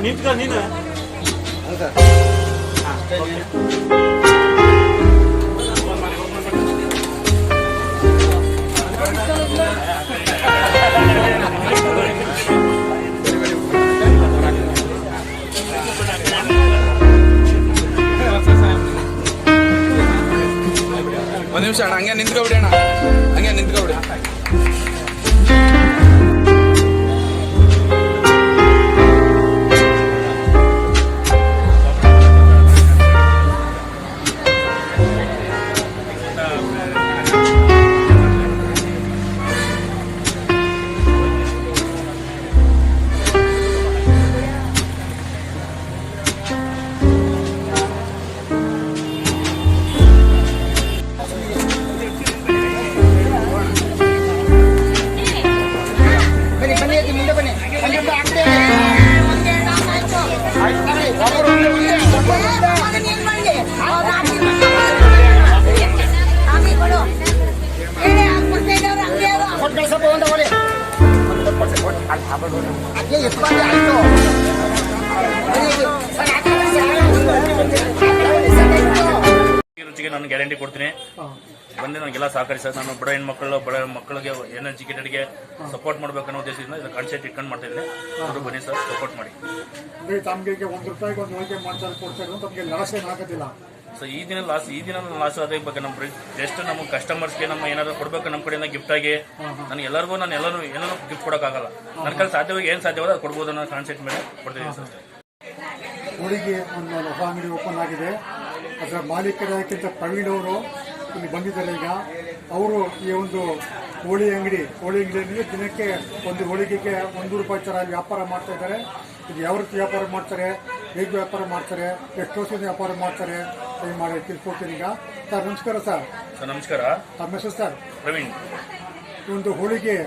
ನಿಂತ್ಕೊ ನೀನು ಒಂದು ನಿಮಿಷ ಅಣ್ಣ, ಹಂಗೆ ನಿಂತ್ಕೊಬಿಡಿ ಅಣ್ಣ, ಹಂಗೆ ನಿಂತ್ಕೊಬಿಡಿ. ರುಚಿಗೆ ನಾನು ಗ್ಯಾರಂಟಿ ಕೊಡ್ತೀನಿ. ಬಂದು ನನಗೆಲ್ಲ ಸಹಕರಿಸ. ನಾನು ಬಡ ಮಕ್ಕಳಿಗೆ ಎನರ್ಜಿಕೇಟೆಡ್ಗೆ ಸಪೋರ್ಟ್ ಮಾಡಬೇಕು ಅನ್ನೋ ಉದ್ದೇಶದಿಂದ ಇದು ಕಾನ್ಸೆಪ್ಟ್ ಇಟ್ಕೊಂಡು ಮಾಡ್ತಾ ಇದ್ದೀನಿ. ಅವರು ಬನ್ನಿ ಸರ್, ಸಪೋರ್ಟ್ ಮಾಡಿ. ತಮಗೆ ₹1 ಒಂದು ಹೋಳಿಗೆ ಮಾಡ್ತಾರೆ ಕೊಡ್ತಾರೆ, ತಮಗೆ ಲಾಸ್ ಏನು ಆಗೋದಿಲ್ಲ. ಸೊ ಈ ದಿನ ಲಾಸ್ ಅದೇ ಬಗ್ಗೆ ನಮ್ಮ ಜಸ್ಟ್ ನಮ್ಮ ಕಸ್ಟಮರ್ಸ್ಗೆ ನಮ್ಮ ಏನಾದ್ರು ಕೊಡಬೇಕು ನಮ್ಮ ಕಡೆಯಿಂದ ಗಿಫ್ಟ್ ಆಗಿ. ನಾನು ಎಲ್ಲರಿಗೂ ಏನಾದ್ರು ಗಿಫ್ಟ್ ಕೊಡೋಕ್ಕಾಗಲ್ಲ. ನನ್ನ ಕೈಲಿ ಸಾಧ್ಯವಾಗಿ ಏನು ಸಾಧ್ಯವಾದ ಅದು ಕೊಡ್ಬೋದು ಅನ್ನೋ ಕಾನ್ಸೆಪ್ಟ್ ಮೇಲೆ ಕೊಡ್ತೀನಿ ಸರ್. ಹೋಳಿಗೆ ಒಂದು ಹೊಸ ಅಂಗಡಿ ಓಪನ್ ಆಗಿದೆ. ಅದರ ಮಾಲೀಕರಾಗಿಂತ ಪ್ರವೀಣ್ ಅವರು ಇಲ್ಲಿ ಬಂದಿದ್ದಾರೆ. ಈಗ ಅವರು ಈ ಒಂದು ಹೋಳಿ ಅಂಗಡಿಯಲ್ಲಿ ದಿನಕ್ಕೆ ಒಂದು ಹೋಳಿಗೆಗೆ ₹1 ಥರ ವ್ಯಾಪಾರ ಮಾಡ್ತಾ ಇದ್ದಾರೆ. ಇದು ಯಾವ ರೀತಿ ವ್ಯಾಪಾರ ಮಾಡ್ತಾರೆ, ಹೇಗೆ ವ್ಯಾಪಾರ ಮಾಡ್ತಾರೆ, ಎಷ್ಟು ವರ್ಷದ ವ್ಯಾಪಾರ ಮಾಡ್ತಾರೆ ಮಾಡಿ ತಿಳ್ಕೊಡ್ತೀನಿ. ಈಗ ಸರ್ ನಮಸ್ಕಾರ. ಸರ್ ನಮಸ್ಕಾರ. ತಮ್ಮ ಹೆಸರು ಸರ್? ಪ್ರವೀಣ್. ಒಂದು ಹೋಳಿಗೆ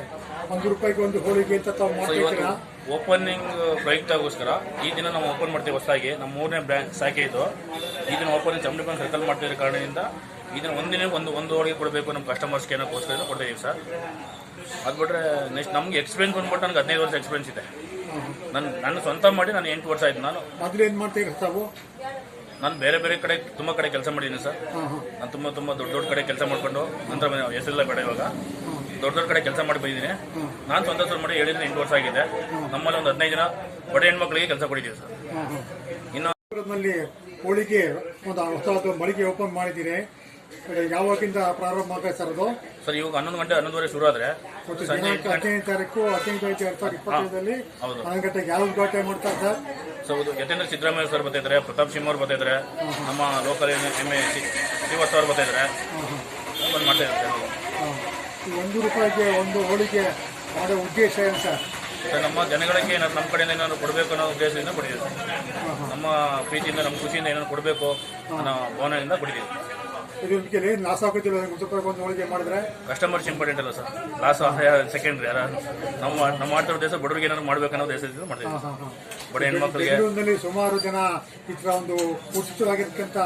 ₹1 ಒಂದು ಹೋಳಿಗೆ ಅಂತ ತಾವು ಮಾಡ್ತೀರಾ? ಓಪನಿಂಗ್ ಪ್ರಯುಕ್ತಗೋಸ್ಕರ ಈ ದಿನ ನಾವು ಓಪನ್ ಮಾಡ್ತೀವಿ ಹೊಸದಾಗಿ. ನಮ್ಮ 3ನೇ ಬ್ರಾಂಚ್ ಶಾಖೆ ಇದು. ಈ ದಿನ ಓಪನಿಂಗ್ ಚಮಡಿ ಬಂದು ಸರ್ಕಲ್ ಮಾಡ್ತಿರೋ ಕಾರಣದಿಂದ ಈ ದಿನ ಒಂದಿನ ಒಂದು ಹೋಳಿಗೆ ಕೊಡಬೇಕು ನಮ್ಮ ಕಸ್ಟಮರ್ಸ್ಗೆ ಏನಕ್ಕೋಸ್ಕರ ಕೊಡ್ತೀವಿ ಸರ್. ಅದು ಬಿಟ್ಟರೆ ನೆಕ್ಸ್ಟ್ ನಮ್ಗೆ ಎಕ್ಸ್ಪೀರಿಯನ್ಸ್ ಬಂದ್ಬಿಟ್ಟು ನನಗೆ 15 ವರ್ಷ ಎಕ್ಸ್ಪೀರಿಯನ್ಸ್ ಇದೆ. ನಾನು ಸ್ವಂತ ಮಾಡಿ ನಾನು 8 ವರ್ಷ ಆಯ್ತು. ನಾನು ಮೊದಲು ಏನು ಮಾಡ್ತೀವಿ ತಾವು? ನಾನು ಬೇರೆ ಕಡೆ ತುಂಬ ಕಡೆ ಕೆಲಸ ಮಾಡಿದ್ದೀನಿ ಸರ್. ನಾನು ತುಂಬ ದೊಡ್ಡ ಕಡೆ ಕೆಲಸ ಮಾಡ್ಕೊಂಡು ನಂತರ ಹೆಸರೆಲ್ಲ ಬೇಡ, ಇವಾಗ ದೊಡ್ಡ ಕಡೆ ಕೆಲಸ ಮಾಡಿ ಬಂದಿದ್ದೀನಿ. ನಾನು ಸ್ವಂತ ಮಾಡಿ 7 ವರ್ಷ ಆಗಿದೆ. ನಮ್ಮಲ್ಲಿ ಒಂದು 15 ಜನ ಬಡ ಹೆಣ್ಮಕ್ಳಿಗೆ ಕೆಲಸ ಕೊಟ್ಟಿದ್ದೀವಿ ಸರ್. ಇನ್ನು ಹೋಳಿಗೆ ಒಂದು ಹೊಸ ಮಳಿಗೆ ಓಪನ್ ಮಾಡಿದ್ದೀರಿ. ಯಾವಾಗಿಂದ ಪ್ರಾರಂಭ ಆಗುತ್ತೆ ಸರ್ ಅದು? ಸರ್ ಇವಾಗ 11 ಗಂಟೆ 11:30 ಶುರು ಆದರೆ 15 ತಾರೀಕು 2025 11 ಗಂಟೆಗೆ ಯಾವ ಉದ್ಘಾಟನೆ ಮಾಡ್ತಾರೆ sir? Sir Yathindra Siddaramaiah sir ಬರ್ತಿದ್ದಾರೆ, ಪ್ರತಾಪ್ ಸಿಂಹ ಅವ್ರು ಬರ್ತಿದ್ದಾರೆ, ನಮ್ಮ ಲೋಕಲ್ MA ಶ್ರೀವತ್ಸ ಅವ್ರು ಬರ್ತಿದ್ದಾರೆ, ಬಂದು ಮಾಡ್ತಾ ಇದ್ದಾರೆ. ₹1 ಒಂದು ಹೋಳಿಗೆ ಮಾಡೋ ಉದ್ದೇಶ ಏನು ಸರ್? ನಮ್ಮ ಜನಗಳಿಗೆ ನಮ್ಮ ಕಡೆಯಿಂದ ಏನಾದ್ರು ಕೊಡಬೇಕು ಅನ್ನೋ ಉದ್ದೇಶದಿಂದ ಕೊಟ್ಟಿದ್ದೀವಿ ಸರ್. ನಮ್ಮ ಪ್ರೀತಿಯಿಂದ ನಮ್ಮ ಖುಷಿಯಿಂದ ಏನಾದ್ರು ಕೊಡಬೇಕು ಅನ್ನೋ ಭಾವನೆಯಿಂದ ಕೊಟ್ಟಿದ್ದೀವಿ. ಇದು ಲಾಸ್ ಆಗೋದಿಲ್ಲ ₹1 ಒಂದು ಹೋಳಿಗೆ ಮಾಡಿದ್ರೆ? ಕಸ್ಟಮರ್ಸ್ ಇಂಪಾರ್ಟೆಂಟ್ ಅಲ್ಲ ಸರ್, ಲಾಸ್ ಸೆಕೆಂಡ್ರಿ. ನಮ್ಮ ಮಾಡ್ತಿರೋ ದೇಶ ಬಡವರಿಗೆ ಏನಾದ್ರು ಮಾಡ್ಬೇಕು ಅನ್ನೋ ದೇಶದಿಂದ ಮಾಡ್ತೀವಿ. ಬಡ ಹೆಣ್ಮಕ್ಳಿಗೆ ಬೆಂಗಳೂರಿನಲ್ಲಿ ಸುಮಾರು ಜನ ಈ ಥರ ಒಂದು ಉಚಿತವಾಗಿರ್ತಕ್ಕಂಥ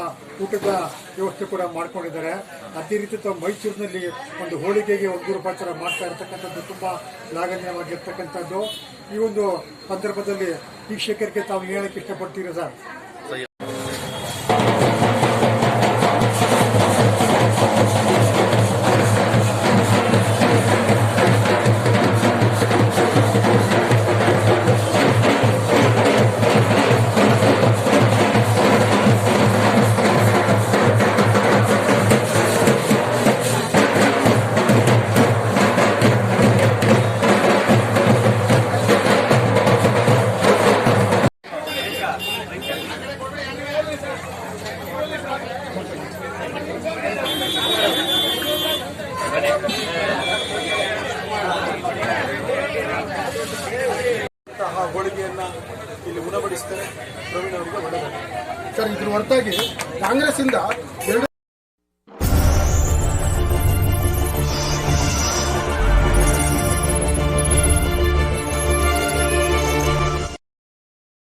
ಊಟದ ವ್ಯವಸ್ಥೆ ಕೂಡ ಮಾಡ್ಕೊಂಡಿದ್ದಾರೆ. ಅದೇ ರೀತಿ ಮೈಸೂರಿನಲ್ಲಿ ಒಂದು ಹೋಳಿಗೆಗೆ ₹1 ಥರ ಮಾಡ್ತಾ ಇರ್ತಕ್ಕಂಥದ್ದು ತುಂಬಾ ಶ್ಲಾಘನೀಯವಾಗಿರ್ತಕ್ಕಂಥದ್ದು. ಈ ಒಂದು ಸಂದರ್ಭದಲ್ಲಿ ವೀಕ್ಷಕರಿಗೆ ತಾವು ಹೇಳಕ್ಕೆ ಇಷ್ಟಪಡ್ತೀರಾ ಸರ್? ಪ್ರವೀಣ್ ಅವರಿಗೆ ಒಳ್ಳೆಯದಾಗಿದೆ. ಸರ್ ಇದ್ರ ಹೊರತಾಗಿ ಕಾಂಗ್ರೆಸ್ಸಿಂದ